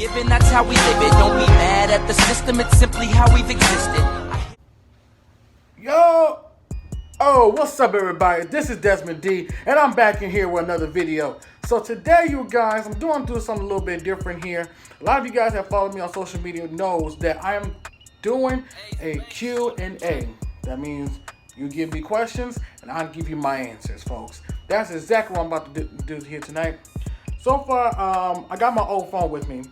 given, that's how we live it. Don't be mad at the system, it's simply how we've existed. Yo! Oh, what's up everybody? This is Desmond D, and I'm back in here with another video. So today, you guys, I'm doing something a little bit different here. A lot of you guys that follow me on social media knows that I am doing a Q&A. That means you give me questions, and I'll give you my answers, folks. That's exactly what I'm about to do here tonight. So far, I got my old phone with me,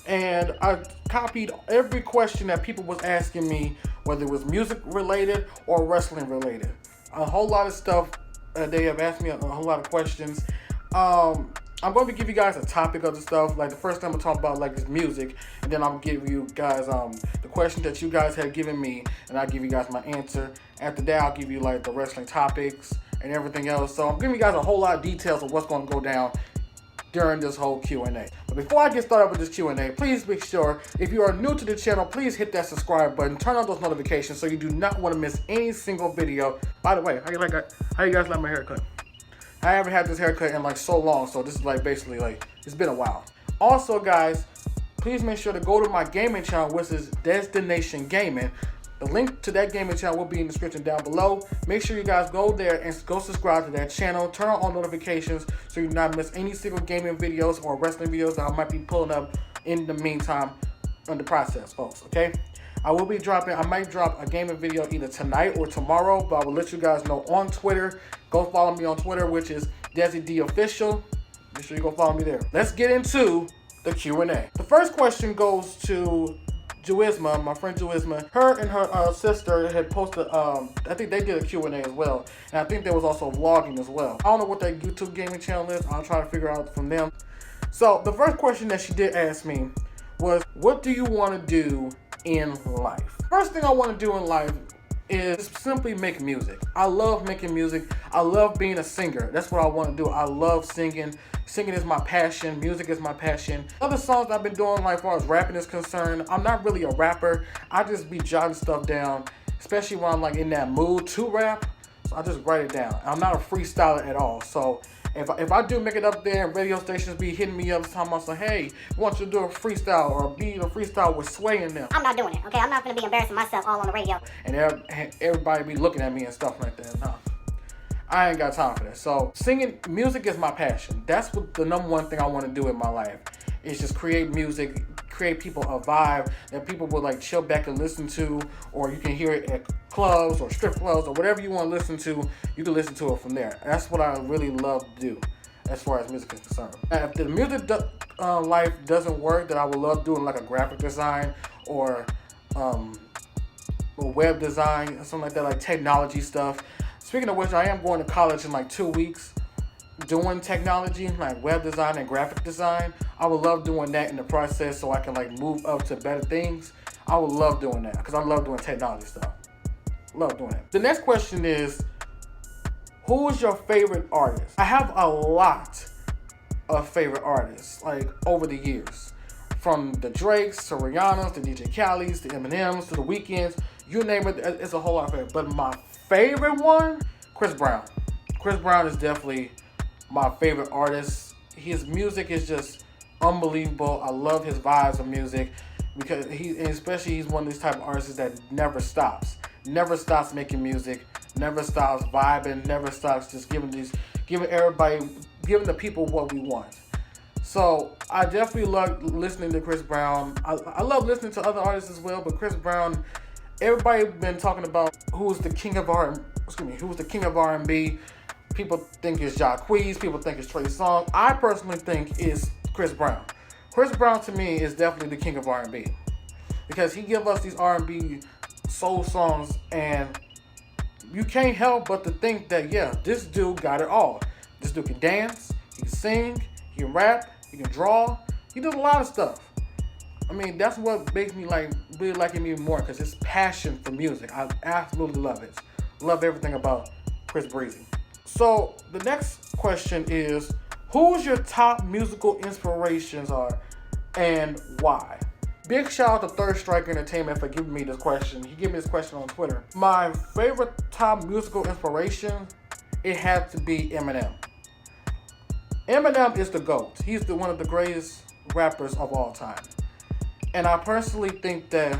and I copied every question that people was asking me, whether it was music related or wrestling related. A whole lot of stuff. They have asked me a whole lot of questions. I'm going to give you guys a topic of the stuff. Like the first time I'm talking about like is music, and then I'll give you guys the questions that you guys have given me, and I'll give you guys my answer. After that, I'll give you like the wrestling topics and everything else. So I'm giving you guys a whole lot of details of what's going to go down during this whole Q&A. But before I get started with this Q&A, please make sure, if you are new to the channel, please hit that subscribe button, turn on those notifications so you do not want to miss any single video. By the way, how you guys like my haircut? I haven't had this haircut in like so long, so this is like basically like, it's been a while. Also guys, please make sure to go to my gaming channel, which is Deztination Gaming. The link to that gaming channel will be in the description down below. Make sure you guys go there and go subscribe to that channel. Turn on all notifications so you do not miss any single gaming videos or wrestling videos that I might be pulling up in the meantime in the process, folks, okay? I might drop a gaming video either tonight or tomorrow, but I will let you guys know on Twitter. Go follow me on Twitter, which is DesiDOfficial. Make sure you go follow me there. Let's get into the Q&A. The first question goes to Joisma, my friend Joisma. Her and her sister had posted, I think they did a Q&A as well. And I think there was also vlogging as well. I don't know what that YouTube gaming channel is. I'll try to figure out from them. So the first question that she did ask me was, what do you want to do in life? First thing I want to do in life is simply make music. I love making music. I love being a singer. That's what I want to do. I love singing. Singing is my passion. Music is my passion. Other songs I've been doing, like as far as rapping is concerned, I'm not really a rapper. I just be jotting stuff down, especially when I'm like in that mood to rap. So I just write it down. I'm not a freestyler at all. So if I do make it up there and radio stations be hitting me up time, I'll say, hey, I want you to do a freestyle or be a freestyle with Sway in them. I'm not doing it, okay? I'm not going to be embarrassing myself all on the radio. And everybody be looking at me and stuff like that. No, I ain't got time for that. So singing, music is my passion. That's what the number one thing I want to do in my life. Is just create music, create people a vibe that people will like chill back and listen to, or you can hear it at clubs or strip clubs or whatever you want to listen to, you can listen to it from there. That's what I really love to do as far as music is concerned. If the music life doesn't work, then I would love doing like a graphic design or web design or something like that, like technology stuff. Speaking of which, I am going to college in like 2 weeks doing technology, like web design and graphic design. I would love doing that in the process so I can like move up to better things. I would love doing that because I love doing technology stuff. Love doing that. The next question is, who is your favorite artist? I have a lot of favorite artists, like over the years. From the Drakes to Rihanna's, to DJ Khaled's, to Eminem's, to the Weeknd's, you name it, it's a whole lot of favorite. But my favorite one, Chris Brown. Chris Brown is definitely my favorite artist. His music is just unbelievable. I love his vibes of music because he's one of these type of artists that never stops making music, never stops vibing, never stops just giving the people what we want. So I definitely love listening to Chris Brown. I love listening to other artists as well, but Chris Brown, everybody been talking about who's the king of R&B. People think it's Jacquees, people think it's Trey Songz. I personally think it's Chris Brown. Chris Brown to me is definitely the king of R&B because he gives us these R&B soul songs, and you can't help but to think that, yeah, this dude got it all. This dude can dance, he can sing, he can rap, he can draw, he does a lot of stuff. I mean, that's what makes me like really like him even more, because his passion for music. I absolutely love it. Love everything about Chris Breezy. So the next question is, who's your top musical inspirations are and why? Big shout out to Third Strike Entertainment for giving me this question. He gave me this question on Twitter. My favorite top musical inspiration, it had to be Eminem. Eminem is the GOAT. He's one of the greatest rappers of all time. And I personally think that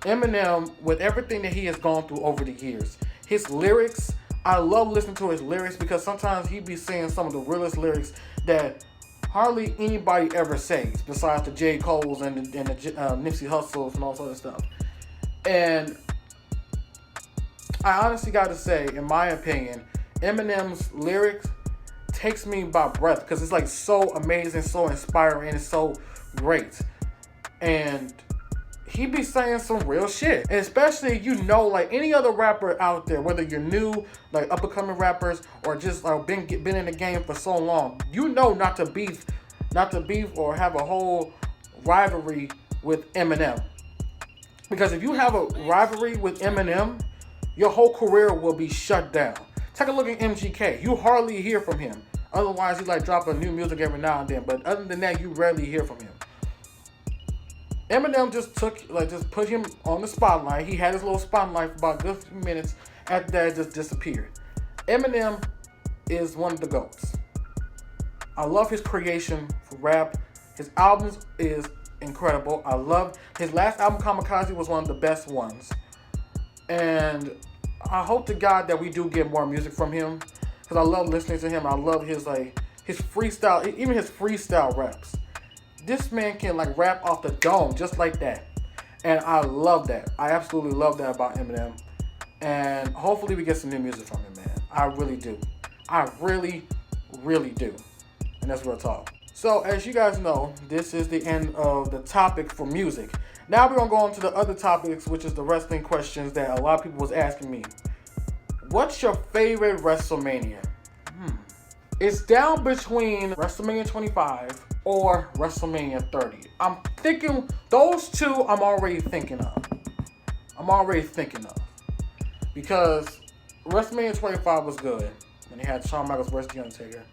Eminem, with everything that he has gone through over the years, his lyrics, I love listening to his lyrics because sometimes he be saying some of the realest lyrics that hardly anybody ever says, besides the J. Cole's and the Nipsey Hussles and all this other stuff. And I honestly got to say, in my opinion, Eminem's lyrics takes me by breath because it's like so amazing, so inspiring, and so great. And he be saying some real shit. And especially, like any other rapper out there, whether you're new, like up and coming rappers, or just like been in the game for so long, not to beef or have a whole rivalry with Eminem. Because if you have a rivalry with Eminem, your whole career will be shut down. Take a look at MGK. You hardly hear from him. Otherwise, he like drop a new music every now and then. But other than that, you rarely hear from him. Eminem just put him on the spotlight. He had his little spotlight for about a good few minutes. After that, it just disappeared. Eminem is one of the GOATs. I love his creation for rap. His albums is incredible. I love his last album, Kamikaze, was one of the best ones. And I hope to God that we do get more music from him, because I love listening to him. I love his freestyle, even his freestyle raps. This man can rap off the dome just like that. And I love that. I absolutely love that about Eminem. And hopefully we get some new music from him, man. I really do. I really, really do. And that's real talk. So as you guys know, this is the end of the topic for music. Now we're going to go on to the other topics, which is the wrestling questions that a lot of people was asking me. What's your favorite WrestleMania? It's down between WrestleMania 25 or WrestleMania 30. I'm thinking those two. I'm already thinking of. Because WrestleMania 25 was good, and they had Shawn Michaels versus The Undertaker.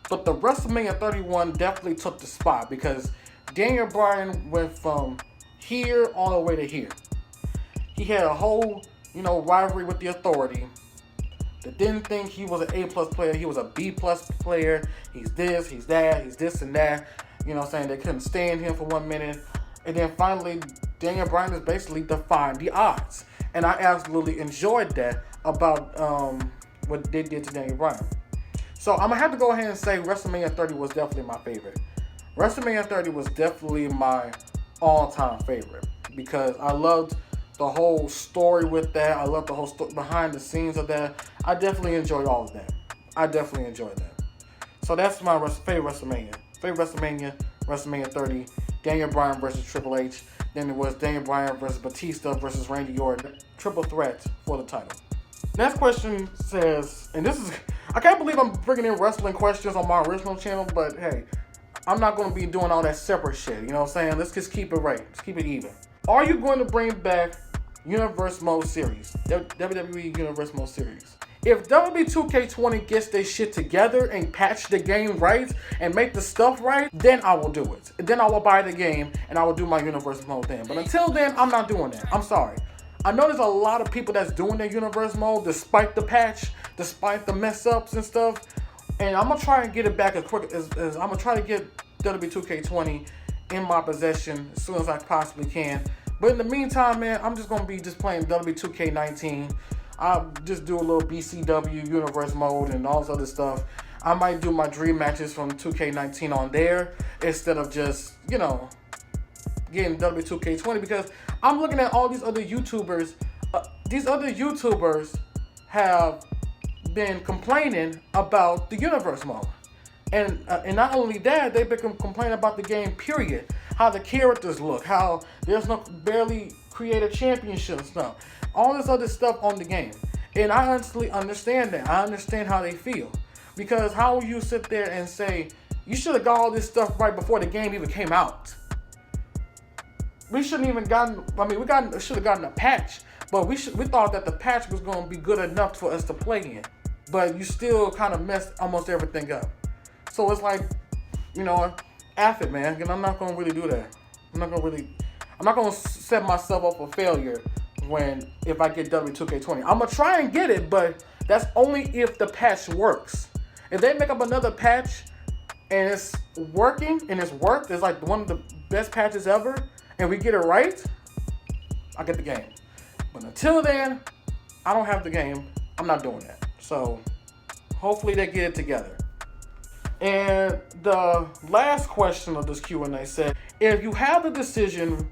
But the WrestleMania 31 definitely took the spot because Daniel Bryan went from here all the way to here. He had a whole, rivalry with the Authority. That didn't think he was an A+ player. He was a B+ player. He's this, he's that, he's this and that. You know what I'm saying? They couldn't stand him for 1 minute. And then finally, Daniel Bryan is basically defying the odds. And I absolutely enjoyed that about what they did to Daniel Bryan. So I'm going to have to go ahead and say WrestleMania 30 was definitely my favorite. WrestleMania 30 was definitely my all-time favorite because I loved the whole story with that. I loved the whole behind the scenes of that. I definitely enjoyed all of that. So that's my favorite WrestleMania. WrestleMania 30. Daniel Bryan versus Triple H. Then it was Daniel Bryan versus Batista versus Randy Orton. Triple threat for the title. Next question says, and this is, I can't believe I'm bringing in wrestling questions on my original channel, but hey, I'm not going to be doing all that separate shit. You know what I'm saying? Let's just keep it right. Let's keep it even. Are you going to bring back Universe Mode Series? WWE Universe Mode Series. If WWE 2K20 gets their shit together and patch the game right and make the stuff right, then I will do it. Then I will buy the game and I will do my Universe Mode then. But until then, I'm not doing that. I'm sorry. I know there's a lot of people that's doing their Universe Mode despite the patch, despite the mess ups and stuff. And I'm going to try and get it back as quick as I'm going to try to get WWE 2K20 in my possession as soon as I possibly can. But in the meantime, man, I'm just going to be just playing WWE 2K19. I'll just do a little BCW Universe Mode and all this other stuff. I might do my dream matches from 2K19 on there instead of just, getting WWE 2K20 because I'm looking at all these other YouTubers. These other YouTubers have been complaining about the Universe Mode. And not only that, they've been complaining about the game, period. How the characters look, how there's barely creative championship stuff. All this other stuff on the game. And I honestly understand that. I understand how they feel. Because how will you sit there and say, you should have got all this stuff right before the game even came out? We shouldn't even should have gotten a patch. But we thought that the patch was going to be good enough for us to play in. But you still kind of messed almost everything up. So it's like, F it, man. And I'm not going to really do that. I'm not going to set myself up for failure if I get W2K20. I'm going to try and get it, but that's only if the patch works. If they make up another patch and it's working and it's worked, it's like one of the best patches ever, and we get it right, I get the game. But until then, I don't have the game. I'm not doing that. So hopefully they get it together. And the last question of this Q&A said, if you have the decision,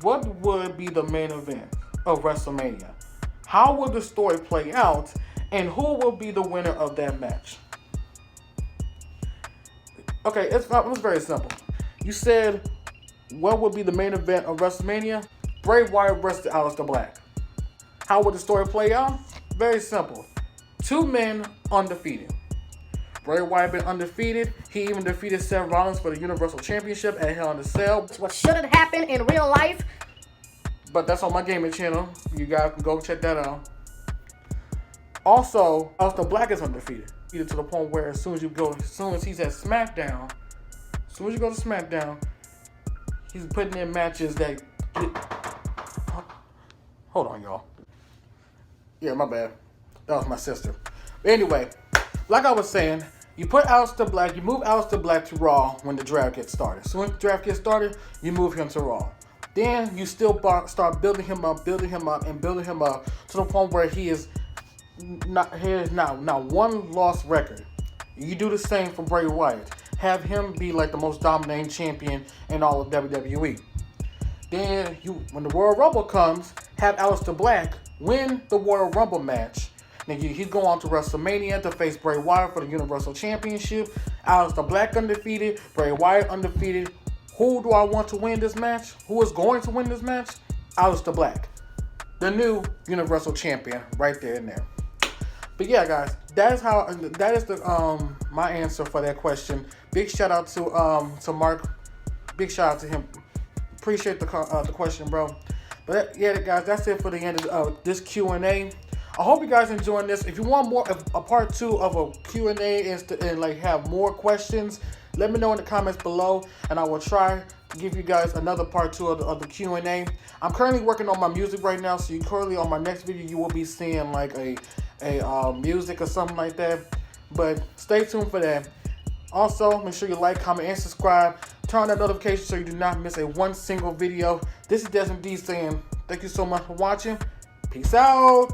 what would be the main event of WrestleMania? How will the story play out? And who will be the winner of that match? Okay, it's very simple. You said, what would be the main event of WrestleMania? Bray Wyatt versus Aleister Black. How would the story play out? Very simple. Two men undefeated. Bray Wyatt been undefeated. He even defeated Seth Rollins for the Universal Championship at Hell in a Cell. It's what should have happened in real life. But that's on my gaming channel. You guys can go check that out. Also, Aleister Black is undefeated. Either to the point where as soon as he's at SmackDown, as soon as you go to SmackDown, he's putting in matches that hold on, y'all. Yeah, my bad. That was my sister. But anyway, like I was saying, you put Aleister Black, you move Aleister Black to Raw when the draft gets started. So when the draft gets started, you move him to Raw. Then you still start building him up to the point where he has not one lost record. You do the same for Bray Wyatt. Have him be like the most dominating champion in all of WWE. Then when the Royal Rumble comes, have Aleister Black win the Royal Rumble match. Then he's going on to WrestleMania to face Bray Wyatt for the Universal Championship. Aleister Black undefeated, Bray Wyatt undefeated. Who do I want to win this match? Who is going to win this match? Aleister Black, the new Universal Champion, right there and there. But yeah, guys, that is the my answer for that question. Big shout out to Mark. Big shout out to him. Appreciate the question, bro. But yeah, guys, that's it for the end of this Q&A. I hope you guys enjoying this. If you want more, a part 2 of a Q&A and like have more questions, let me know in the comments below, and I will try to give you guys another part 2 of the Q&A. I'm currently working on my music right now, so you currently on my next video you will be seeing like a music or something like that. But stay tuned for that. Also, make sure you like, comment, and subscribe. Turn on that notification so you do not miss one single video. This is Desmond D saying thank you so much for watching. Peace out.